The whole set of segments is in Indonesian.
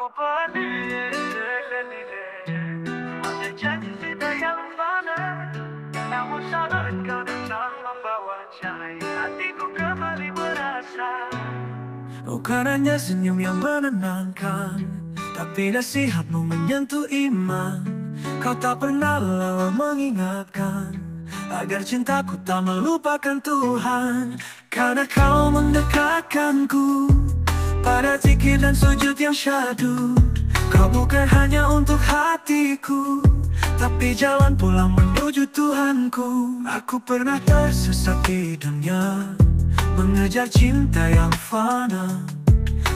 Aku peduli ada janji cinta yang mana, namun saat kau datang membawa cahaya hatiku kembali merasa. Bukan hanya senyum yang menenangkan, tapi nasihatmu menyentuh iman. Kau tak pernah lelah mengingatkan agar cintaku tak melupakan Tuhan. Karena kau mendekatkanku pada zikir dan sujud yang syahdu. Kau bukan hanya untuk hatiku, tapi jalan pulang menuju Tuhanku. Aku pernah tersesat di dunia, mengejar cinta yang fana,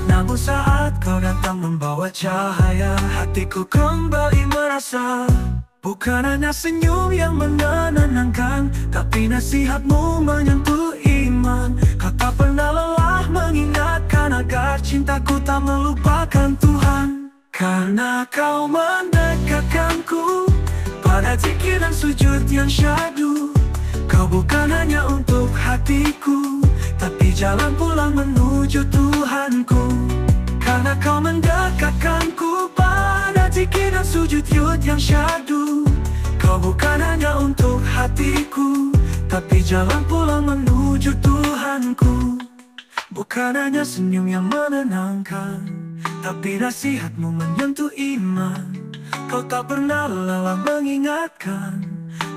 namun saat kau datang membawa cahaya, hatiku kembali merasa. Bukan hanya senyum yang menenangkan, tapi nasihatmu menyentuh iman. Kau tak pernah lelah mengingatkan agar cintaku tak melupakan Tuhan. Karena kau mendekatkanku pada zikir dan sujud yang syahdu. Kau bukan hanya untuk hatiku, tapi jalan pulang menuju Tuhanku. Karena kau mendekatkanku pada zikir dan sujud yang syahdu. Kau bukan hanya untuk hatiku, tapi jalan pulang menuju Tuhanku. Bukan hanya senyum yang menenangkan, tapi nasihatmu menyentuh iman. Kau tak pernah lelah mengingatkan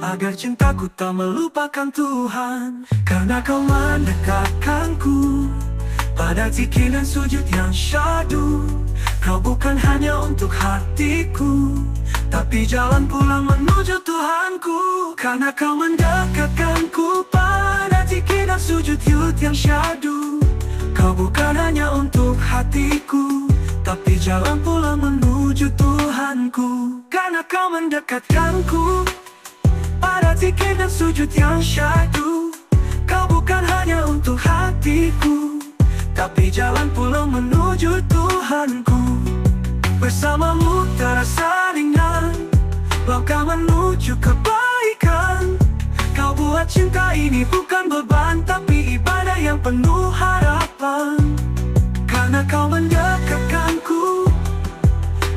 agar cintaku tak melupakan Tuhan. Karena kau mendekatkanku pada zikir dan sujud yang syahdu. Kau bukan hanya untuk hatiku, tapi jalan pulang menuju Tuhanku. Karena kau mendekatkanku pada zikir dan sujud yang syahdu. Kau bukan hanya untuk hatiku, tapi jalan pulang menuju Tuhanku. Karena kau mendekatkanku pada zikir dan sujud yang syahdu. Kau bukan hanya untuk hatiku, tapi jalan pulang menuju Tuhanku. Bersamamu terasa ringan, langkah menuju kebaikan. Kau buat cinta ini bukan beban, tapi ibadah yang penuh harapan. Karena kau mendekatkanku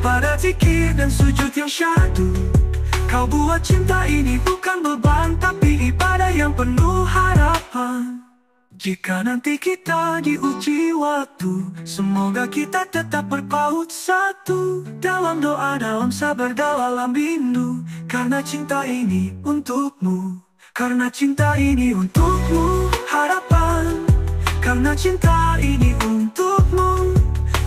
pada zikir dan sujud yang syahdu. Kau buat cinta ini bukan beban, tapi ibadah yang penuh harapan. Jika nanti kita diuji waktu, semoga kita tetap berpaut satu. Dalam doa, dalam sabar, dalam rindu. Karena cinta ini untukmu, karena cinta ini untukmu, harapan. Karena cinta ini untukmu.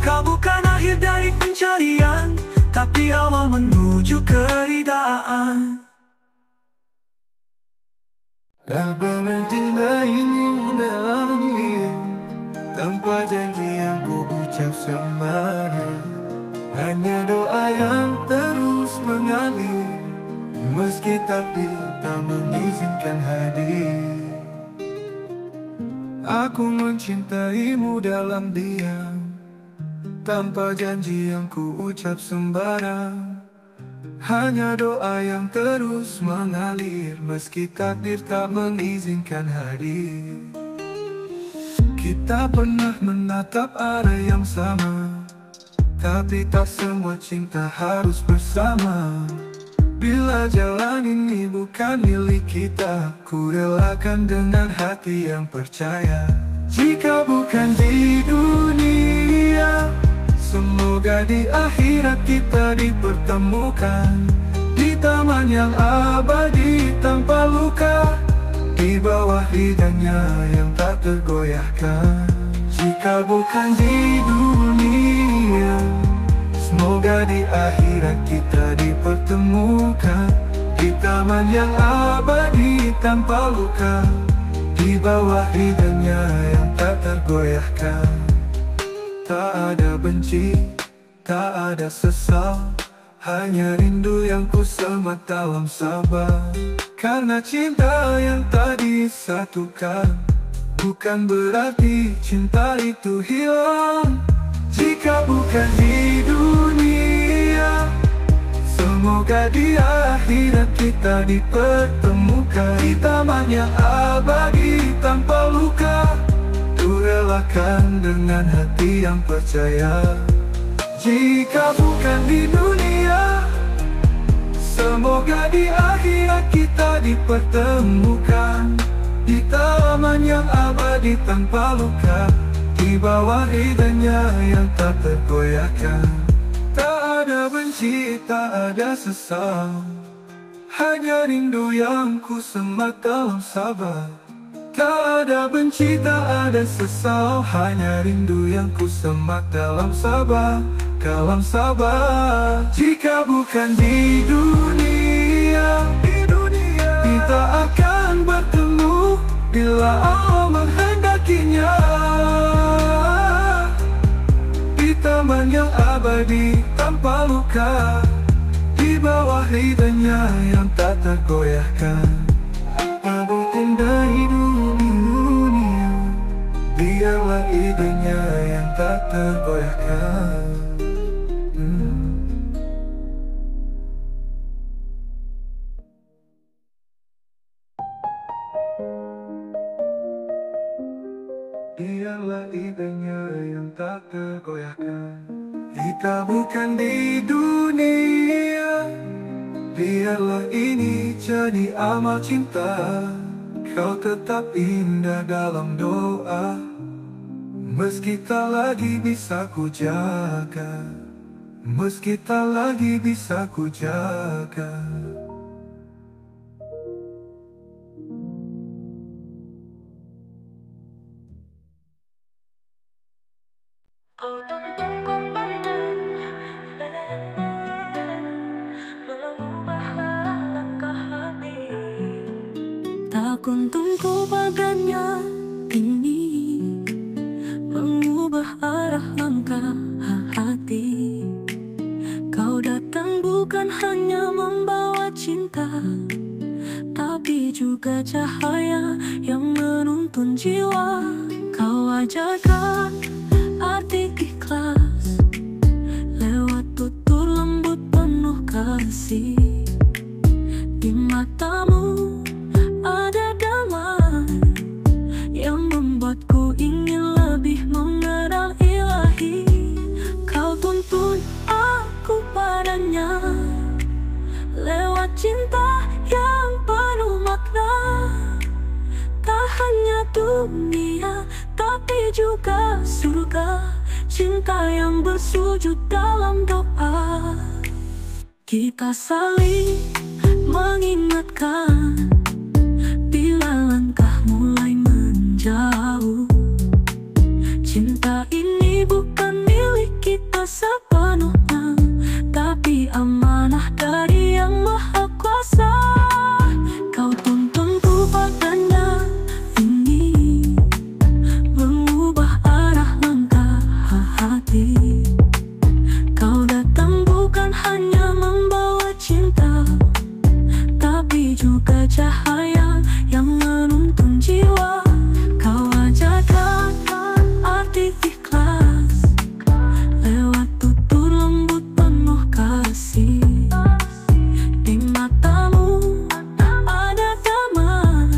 Kau bukan akhir dari pencarian, tapi awal menuju keridaan. Tak berhentilah ini menangis, tanpa janji yang ku ucap sembara. Hanya doa yang terus mengalir, meski takdir tak mengizinkan hadir. Aku mencintaimu dalam diam, tanpa janji yang ku ucap sembarang. Hanya doa yang terus mengalir, meski takdir tak mengizinkan hadir. Kita pernah menatap arah yang sama, tapi tak semua cinta harus bersama. Bila jalan ini bukan milik kita, ku relakan dengan hati yang percaya. Jika bukan di dunia, semoga di akhirat kita dipertemukan, di taman yang abadi tanpa luka, di bawah ridhanya yang tak tergoyahkan. Jika bukan di dunia, semoga di akhirat kita dipertemukan, di taman yang abadi tanpa luka, di bawah ridhanya yang tak tergoyahkan. Tak ada benci, tak ada sesal, hanya rindu yang ku semat dalam sabar. Karena cinta yang tak disatukan, bukan berarti cinta itu hilang. Jika bukan di dunia, semoga di akhirat kita dipertemukan, di taman yang abadi tanpa luka, ku relakan dengan hati yang percaya. Jika bukan di dunia, semoga di akhirat kita dipertemukan di taman yang abadi tanpa luka, di bawah ridhanya yang tak tergoyahkan. Tak ada benci, tak ada sesal, hanya rindu yang ku semat dalam sabar. Tak ada benci, tak ada sesal, hanya rindu yang ku semat dalam sabar, dalam sabar. Jika bukan di dunia, kita akan bertemu bila Allah menghendakinya di taman yang abadi tanpa luka, di bawah ridhanya yang tak tergoyahkan. Apapun dari dunia, biarlah idenya yang tak tergoyahkan. Biarlah idenya yang tak tergoyahkan. Jika bukan di dunia, biarlah ini jadi amal cinta. Kau tetap indah dalam doa, meski tak lagi bisa ku jaga, meski tak lagi bisa ku jaga. Tak untungku bagannya ini mengubah arah langkah hati. Kau datang bukan hanya membawa cinta, tapi juga cahaya yang menuntun jiwa. Kau ajarkan arti ikhlas lewat tutur lembut penuh kasih. Di matamu ada damai yang membuatku ingin lebih mengenal Ilahi. Kau tuntun aku padanya lewat cinta yang penuh makna. Tak hanya dunia, tapi juga surga, cinta yang bersujud dalam doa. Kita saling mengingatkan bila langkah mulai menjauh. Cinta ini bukan milik kita sepenuhnya, tapi amanah dari Yang Maha Kuasa. Kau tuntunku padanya ini mengubah arah langkah hati. Kau datang bukan hanya membawa cinta, tapi juga cahaya yang menuntun jiwa. Kau ajarkan arti ikhlas lewat tutur lembut penuh kasih. Di matamu ada damai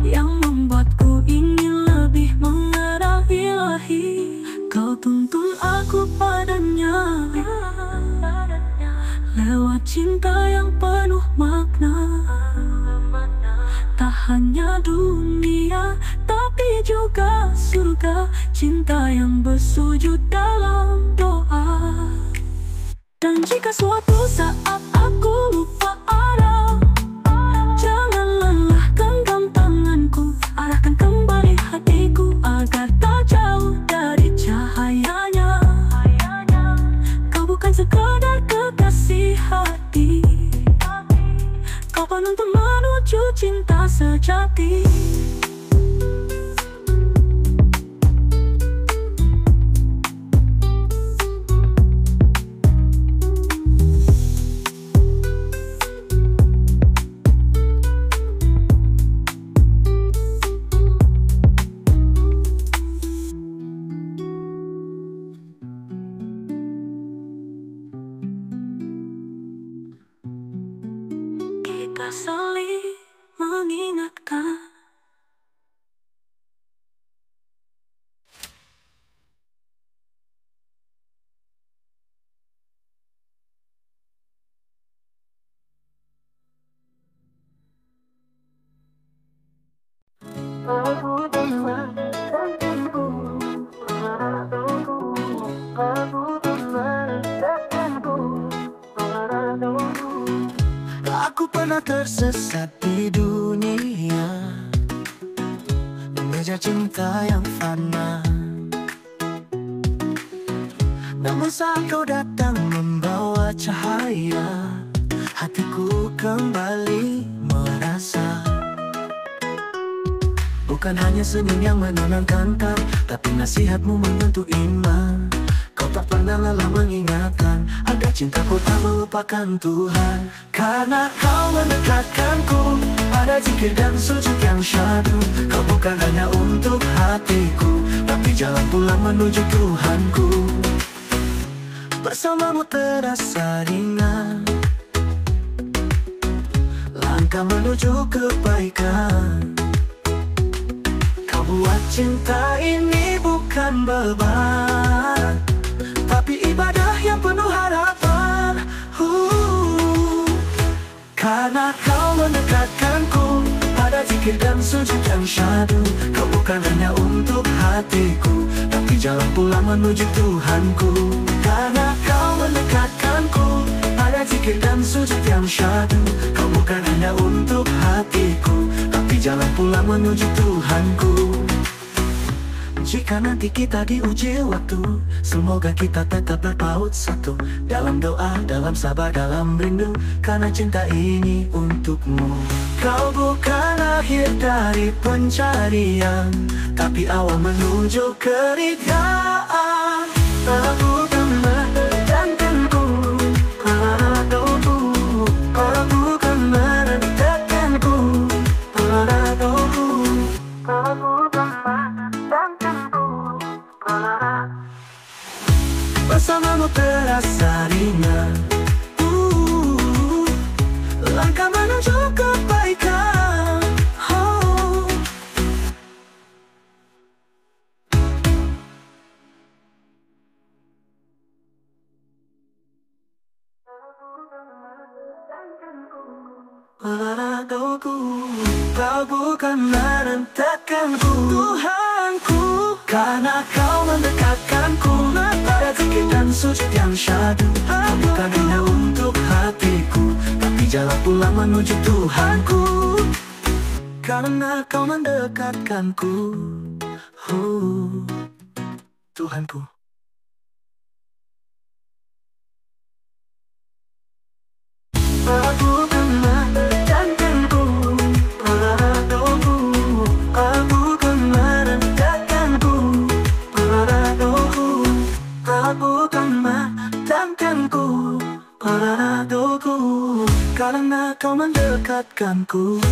yang membuatku ingin lebih mengenal Ilahi. Kau tuntun aku padanya lewat cinta yang penuh makna. Tak hanya dunia, tapi juga surga, cinta yang bersujud dalam doa. Dan jika suatu saat aku lupa arah, jangan lelah genggam tanganku, arahkan kembali hatiku agar tak jauh dari cahayanya. Kau bukan sekadar kekasih hati, kau penuntun menuju cinta sejati. Kita saling mengingatkan. pernah tersesat di dunia, mengejar cinta yang fana. Namun saat kau datang membawa cahaya, hatiku kembali merasa. Bukan hanya senyum yang menenangkan kau, tapi nasihatmu membentuk iman. Kau tak pernah lelah mengingatkan agar cintaku tak melupakan Tuhan. Karena kau mendekatkanku pada zikir dan sujud yang syahdu. Kau bukan hanya untuk hatiku, tapi jalan pulang menuju Tuhanku. Bersamamu terasa ringan, langkah menuju kebaikan. Kau buat cinta ini bukan beban, tapi ibadah yang penuh harapan. Karena kau mendekatkanku pada zikir dan sujud yang syahdu. Kau bukan hanya untuk hatiku, tapi jalan pulang menuju Tuhanku. Karena kau mendekatkanku pada zikir dan sujud yang syahdu. Kau bukan hanya untuk hatiku, tapi jalan pulang menuju Tuhanku. Jika nanti kita diuji waktu, semoga kita tetap berpaut satu, dalam doa, dalam sabar, dalam rindu, karena cinta ini untukmu. Kau bukan akhir dari pencarian, tapi awal menuju keridhaan. Aku kan menenangkanku pada doaku. Aku kan menenangkanku pada doaku. Aku kan menenangkanku pada. Bersamamu terasa ringan, langkah menuju kebaikan. Pada doaku, kau bukan merentahkanku, Tuhanku. Karena kau mendekatkanku pada zikir dan sujud yang syahdu. Kau bukan hanya untuk hatiku, tapi jalan pulang menuju Tuhanku. Karena kau mendekatkanku, Tuhanku. Aku kan menenangkanku pada doaku. Aku kan menenangkanku pada doaku. Aku kan menenangkanku pada doaku. Karena kau mendekatkanku.